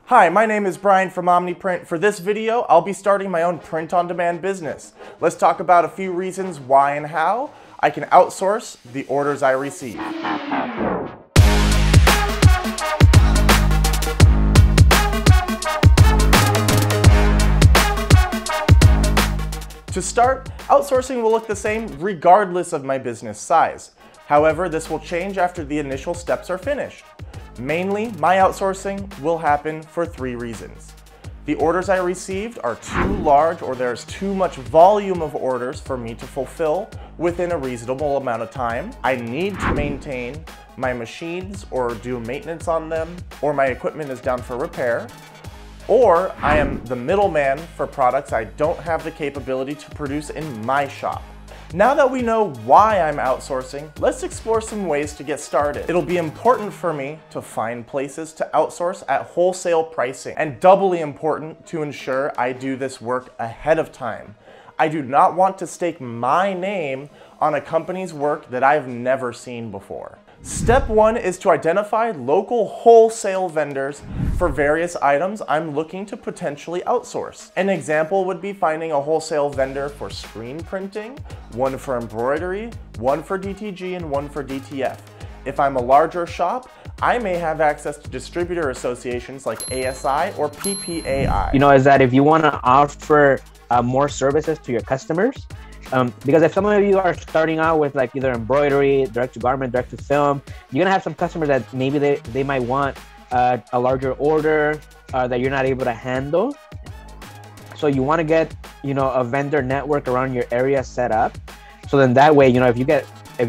Hi, my name is Brian from OmniPrint. For this video, I'll be starting my own print-on-demand business. Let's talk about a few reasons why and how I can outsource the orders I receive. To start, outsourcing will look the same regardless of my business size. However, this will change after the initial steps are finished. Mainly, my outsourcing will happen for 3 reasons. The orders I received are too large, or there's too much volume of orders for me to fulfill within a reasonable amount of time. I need to maintain my machines or do maintenance on them, or my equipment is down for repair. Or I am the middleman for products I don't have the capability to produce in my shop. Now that we know why I'm outsourcing, let's explore some ways to get started. It'll be important for me to find places to outsource at wholesale pricing, and doubly important to ensure I do this work ahead of time. I do not want to stake my name on a company's work that I've never seen before. Step 1 is to identify local wholesale vendors for various items I'm looking to potentially outsource. An example would be finding a wholesale vendor for screen printing, one for embroidery, one for DTG, and one for DTF. If I'm a larger shop, I may have access to distributor associations like ASI or PPAI. Is that if you want to offer more services to your customers, because if some of you are starting out with like either embroidery, direct to garment, direct to film, you're gonna have some customers that maybe they might want a larger order that you're not able to handle. So you want to get a vendor network around your area set up. So then that way, if you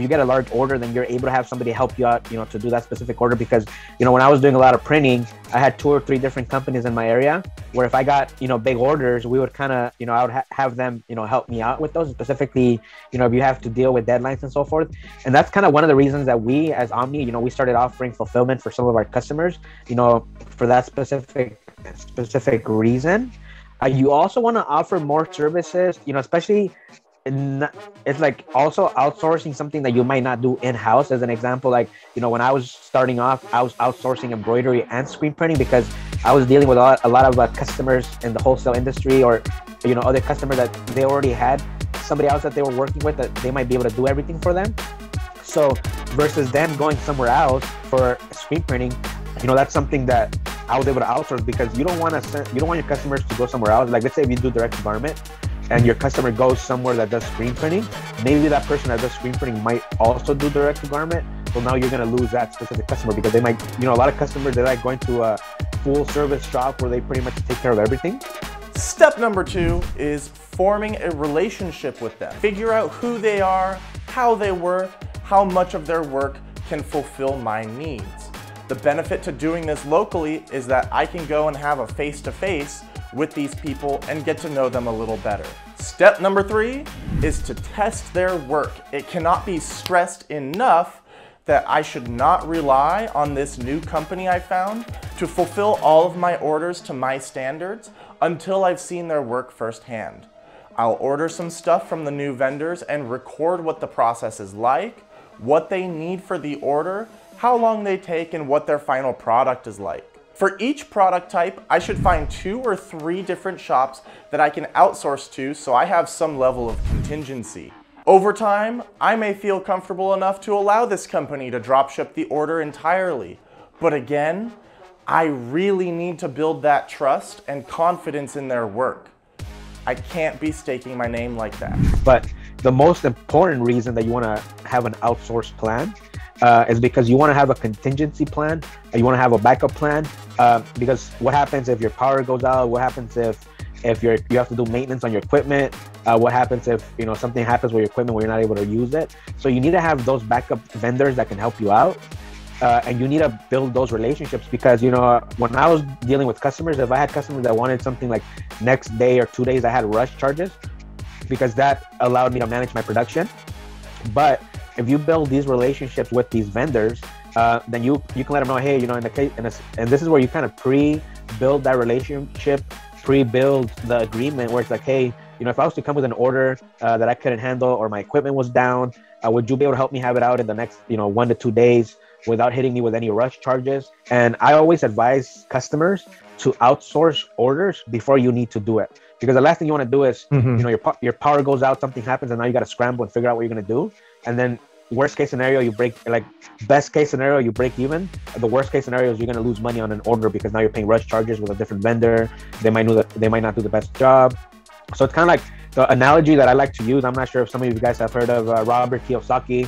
get a large order, then you're able to have somebody help you out, to do that specific order. Because, when I was doing a lot of printing, I had 2 or 3 different companies in my area where if I got, big orders, we would kind of, I would have them, help me out with those. Specifically, if you have to deal with deadlines and so forth. And that's kind of one of the reasons that we as Omni, we started offering fulfillment for some of our customers, for that specific reason. You also want to offer more services, especially it's like also outsourcing something that you might not do in-house. As an example, like, when I was starting off, I was outsourcing embroidery and screen printing because I was dealing with a lot of customers in the wholesale industry, or, other customers that they already had somebody else that they were working with that they might be able to do everything for them. So versus them going somewhere else for screen printing, that's something that I was able to outsource, because you don't want your customers to go somewhere else. Like, let's say if you do direct to garment and your customer goes somewhere that does screen printing, maybe that person that does screen printing might also do direct to garment. So now you're going to lose that specific customer, because they might, a lot of customers, they like going to a full service shop where they pretty much take care of everything. Step number 2 is forming a relationship with them. Figure out who they are, how they work, how much of their work can fulfill my needs. The benefit to doing this locally is that I can go and have a face-to-face with these people and get to know them a little better. Step number 3 is to test their work. It cannot be stressed enough that I should not rely on this new company I found to fulfill all of my orders to my standards until I've seen their work firsthand. I'll order some stuff from the new vendors and record what the process is like, what they need for the order, how long they take, and what their final product is like. For each product type, I should find 2 or 3 different shops that I can outsource to, so I have some level of contingency. Over time, I may feel comfortable enough to allow this company to drop ship the order entirely. But again, I really need to build that trust and confidence in their work. I can't be staking my name like that. But the most important reason that you want to have an outsource plan is because you want to have a contingency plan, and you want to have a backup plan, because what happens if your power goes out? What happens if you have to do maintenance on your equipment? What happens if something happens with your equipment where you're not able to use it? So you need to have those backup vendors that can help you out, and you need to build those relationships, because when I was dealing with customers, if I had customers that wanted something like next day or 2 days, I had rush charges, because that allowed me to manage my production. But if you build these relationships with these vendors, then you can let them know, hey, in the case, and this is where you kind of pre-build that relationship, pre-build the agreement, where it's like, hey, if I was to come with an order that I couldn't handle, or my equipment was down, would you be able to help me have it out in the next 1 to 2 days? without hitting me with any rush charges. And I always advise customers to outsource orders before you need to do it. Because the last thing you want to do is, you know, your power goes out, something happens, and now you got to scramble and figure out what you're going to do. And then worst case scenario, you break, like best case scenario, you break even. The worst case scenario is you're going to lose money on an order because now you're paying rush charges with a different vendor. They might not do the best job. So it's kind of like the analogy that I like to use. I'm not sure if some of you guys have heard of Robert Kiyosaki.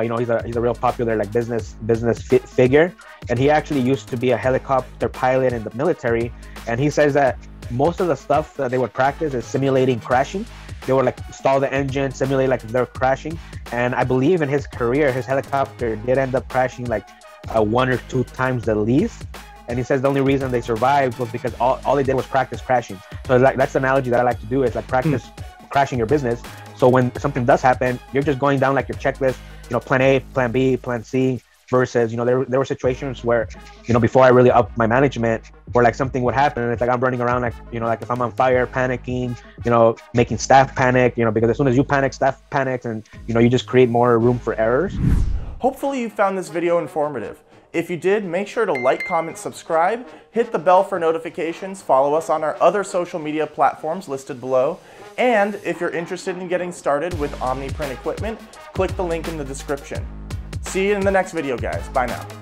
You know, he's a real popular like business figure, and he actually used to be a helicopter pilot in the military. And he says that most of the stuff that they would practice is simulating crashing. They would like stall the engine, simulate like if they're crashing. And I believe in his career, his helicopter did end up crashing like 1 or 2 times the least. And he says the only reason they survived was because all they did was practice crashing. So like that's the analogy that I like to do, is like practice crashing your business. So when something does happen, you're just going down like your checklist, you know, plan A, plan B, plan C, versus, you know, there were situations where, you know, before I really upped my management, where like something would happen and it's like I'm running around like, you know, like if I'm on fire, panicking, you know, making staff panic, you know, because as soon as you panic, staff panics, and, you know, you just create more room for errors. Hopefully you found this video informative. If you did, make sure to like, comment, subscribe, hit the bell for notifications, follow us on our other social media platforms listed below, and if you're interested in getting started with OmniPrint equipment, click the link in the description. See you in the next video, guys. Bye now.